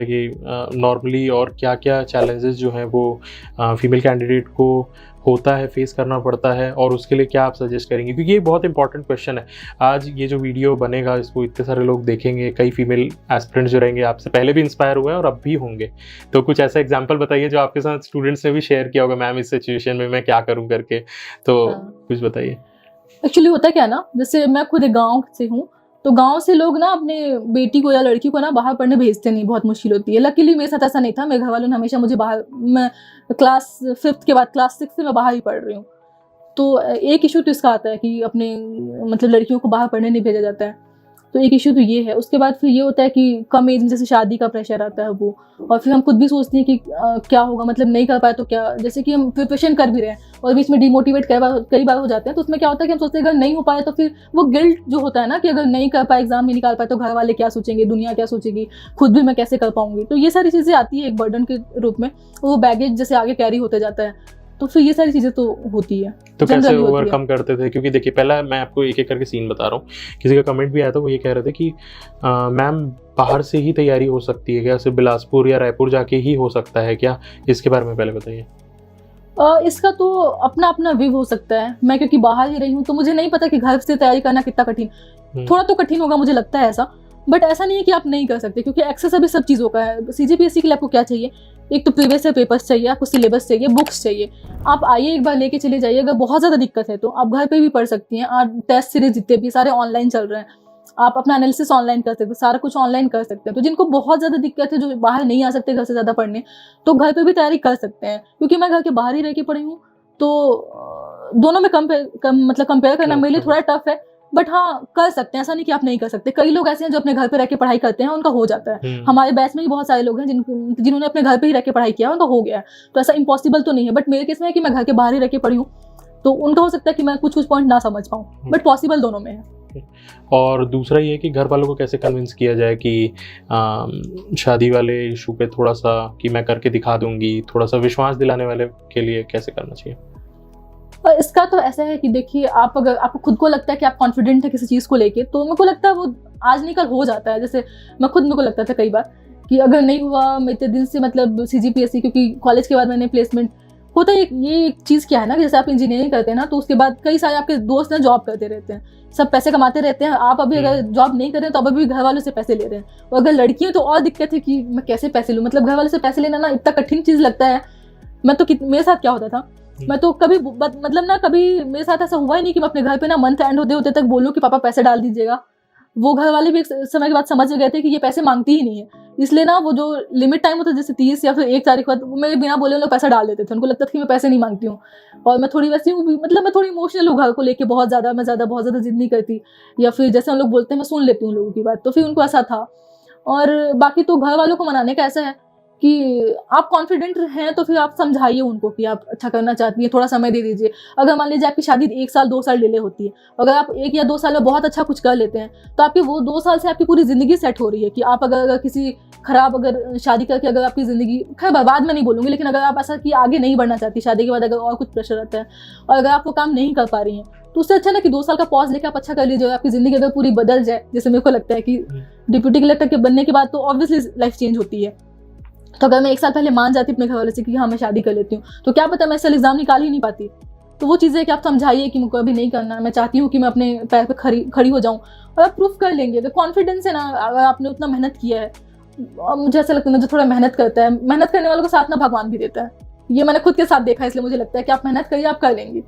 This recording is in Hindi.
कि नॉर्मली और क्या-क्या चैलेंजेस जो हैं वो फीमेल कैंडिडेट को होता है, फेस करना पड़ता है और उसके लिए क्या आप सजेस्ट करेंगे? क्योंकि ये बहुत इंपॉर्टेंट क्वेश्चन है। आज ये जो वीडियो बनेगा इसको इतने सारे लोग देखेंगे, कई फीमेल एस्पिरेंट्स जो रहेंगे आपसे पहले भी इंस्पायर हुए हैं और अब भी होंगे। तो कुछ ऐसा एग्जांपल बताइए जो आपके साथ स्टूडेंट्स ने भी शेयर किया होगा, मैम इस सिचुएशन में मैं क्या करूँ करके, तो कुछ बताइए? एक्चुअली होता क्या है ना, जैसे मैं खुद एक गाँव से हूँ, तो गाँव से लोग ना अपने बेटी को या लड़की को ना बाहर पढ़ने भेजते नहीं, बहुत मुश्किल होती है। लकीली मेरे साथ ऐसा नहीं था, मेरे घर वालों ने हमेशा मुझे बाहर, मैं क्लास 5th के बाद क्लास 6 से मैं बाहर ही पढ़ रही हूँ। तो एक इशू तो इसका आता है कि अपने मतलब लड़कियों को बाहर पढ़ने नहीं भेजा जाता है, तो एक इशू तो ये है। उसके बाद फिर ये होता है कि कम एज में जैसे शादी का प्रेशर आता है वो, और फिर हम खुद भी सोचते हैं कि क्या होगा, मतलब नहीं कर पाए तो क्या, जैसे कि हम प्रिपरेशन कर भी रहे हैं और बीच में डिमोटिवेट कई बार हो जाते हैं। तो उसमें क्या होता है कि हम सोचते हैं अगर नहीं हो पाए तो फिर वो गिल्ट जो होता है ना कि अगर नहीं कर पाए, एग्जाम नहीं निकाल पाए तो घर वाले क्या सोचेंगे, दुनिया क्या सोचेगी, खुद भी मैं कैसे कर पाऊंगी। तो ये सारी चीज़ें आती है एक बर्डन के रूप में, वो बैगेज जैसे आगे कैरी होते जाता है, तो फिर ये सारी चीज़ें तो होती है। तो कैसे ओवरकम करते थे? क्योंकि देखिए पहला मैं आपको एक एक करके सीन बता रहा हूँ। किसी का कमेंट भी आया था, वो ये कह रहे थे कि मैम बाहर से ही तैयारी हो सकती है क्या, सिर्फ बिलासपुर या रायपुर जाके ही हो सकता है क्या? इसके बारे में पहले बताइए। इसका तो अपना अपना व्यू हो सकता है। मैं क्योंकि बाहर ही रही हूँ तो मुझे नहीं पता कि घर से तैयारी करना कितना कठिन, थोड़ा तो कठिन होगा मुझे लगता है ऐसा, बट ऐसा नहीं है कि आप नहीं कर सकते, क्योंकि एक्सेस अभी सब चीज़ों का है। सीजीपीएससी के लिए आपको क्या चाहिए, एक तो प्रीवियस ईयर पेपर्स चाहिए, आपको सिलेबस चाहिए, बुक्स चाहिए। आप आइए एक बार लेके चले जाइए, अगर बहुत ज़्यादा दिक्कत है तो आप घर पे भी पढ़ सकती हैं। और टेस्ट सीरीज जितने भी सारे ऑनलाइन चल रहे हैं, आप अपना एनालिसिस ऑनलाइन कर सकते हैं, सारा कुछ ऑनलाइन कर सकते हैं। तो जिनको बहुत ज़्यादा दिक्कत है, जो बाहर नहीं आ सकते घर से ज़्यादा पढ़ने, तो घर पे भी तैयारी कर सकते हैं। क्योंकि मैं घर के बाहर ही रह के पढ़ी हूँ, तो दोनों में कंपेयर करना मेरे लिए थोड़ा टफ है, बट हाँ कर सकते हैं, ऐसा नहीं कि आप नहीं कर सकते। कई लोग ऐसे हैं जो अपने घर पे रह के पढ़ाई करते हैं, उनका हो जाता है। हमारे बैच में भी बहुत सारे लोग हैं जिन्होंने अपने घर पे ही रह के पढ़ाई किया, उनका हो गया है। तो ऐसा इम्पॉसिबल तो नहीं है, बट मेरे केस में है कि मैं घर के बाहर ही रह के पढ़ी हूँ, तो उनका हो सकता है कि मैं कुछ पॉइंट ना समझ पाऊँ, बट पॉसिबल दोनों में है। और दूसरा ये है कि घर वालों को कैसे कन्विंस किया जाए कि शादी वाले इशू पे थोड़ा सा कि मैं करके दिखा दूंगी, थोड़ा सा विश्वास दिलाने वाले के लिए कैसे करना चाहिए? और इसका तो ऐसा है कि देखिए, आप अगर आपको खुद को लगता है कि आप कॉन्फिडेंट है किसी चीज़ को लेके, तो मेरे को लगता है वो आज नहीं कल हो जाता है। जैसे मेरे को लगता था कई बार कि अगर नहीं हुआ इतने दिन से, मतलब सीजीपीएससी, क्योंकि कॉलेज के बाद मैंने प्लेसमेंट होता है। ये एक चीज़ क्या है ना, जैसे आप इंजीनियरिंग करते हैं ना, तो उसके बाद कई सारे आपके दोस्त ना जॉब करते रहते हैं, सब पैसे कमाते रहते हैं। आप अभी अगर जॉब नहीं कर रहे हैं तो अब अभी घर वालों से पैसे ले रहे हैं, और अगर लड़की है तो और दिक्कत है कि मैं कैसे पैसे लूँ। मतलब घर वालों से पैसे लेना ना इतना कठिन चीज़ लगता है। मेरे साथ क्या होता था, मैं तो कभी मेरे साथ ऐसा हुआ ही नहीं कि मैं अपने घर पे ना मंथ एंड होते तक बोलूँ कि पापा पैसे डाल दीजिएगा। वो घर वाले भी एक समय के बाद समझ गए थे कि ये पैसे मांगती ही नहीं है, इसलिए ना वो जो लिमिट टाइम होता है जैसे 30 या फिर 1 तारीख बाद, वो मेरे बिना बोले लोग पैसा डाल देते थे। उनको लगता था कि मैं पैसे नहीं मांगती हूँ, और मैं थोड़ी वैसी हूँ, मतलब मैं थोड़ी इमोशनल हूँ घर को लेके, बहुत ज़्यादा जिद नहीं करती, या फिर जैसे हम लोग बोलते हैं मैं सुन लेती हूँ लोगों की बात। तो फिर उनको ऐसा था। और बाकी तो घर वालों को मनाने का ऐसा है कि आप कॉन्फिडेंट हैं तो फिर आप समझाइए उनको कि आप अच्छा करना चाहती हैं, थोड़ा समय दे दीजिए। अगर मान लीजिए आपकी शादी 1 साल 2 साल डिले होती है, अगर आप 1 या 2 साल में बहुत अच्छा कुछ कर लेते हैं, तो आपकी वो 2 साल से आपकी पूरी ज़िंदगी सेट हो रही है। कि आप अगर किसी खराब अगर शादी करके अगर आपकी ज़िंदगी, खैर बर्बाद में नहीं बोलूँगी, लेकिन अगर आप ऐसा कि आगे नहीं बढ़ना चाहती, शादी के बाद अगर और कुछ प्रेशर रहता है और अगर आप वो काम नहीं कर पा रही हैं, तो उससे अच्छा ना कि 2 साल का पॉज लेकर आप अच्छा कर लीजिए। आपकी ज़िंदगी अगर पूरी बदल जाए, जैसे मेरे को लगता है कि डिप्यूटी कलेक्टर के बनने के बाद तो ऑब्वियसली लाइफ चेंज होती है। तो अगर मैं 1 साल पहले मान जाती अपने घर वाले से कि हाँ मैं शादी कर लेती हूँ, तो क्या पता मैं इस साल एग्जाम निकाल ही नहीं पाती। तो वो चीज़ें कि आप समझाइए कि मुझको अभी नहीं करना, मैं चाहती हूँ कि मैं अपने पैर पे खड़ी हो जाऊँ, और आप प्रूफ कर लेंगे। अगर कॉन्फिडेंस है ना, अगर आपने उतना मेहनत किया है, और मुझे ऐसा लगता है जो थोड़ा मेहनत करता है, मेहनत करने वालों को साथ ना भगवान भी देता है। ये मैंने खुद के साथ देखा है, इसलिए मुझे लगता है कि आप मेहनत करिए, आप कर लेंगे।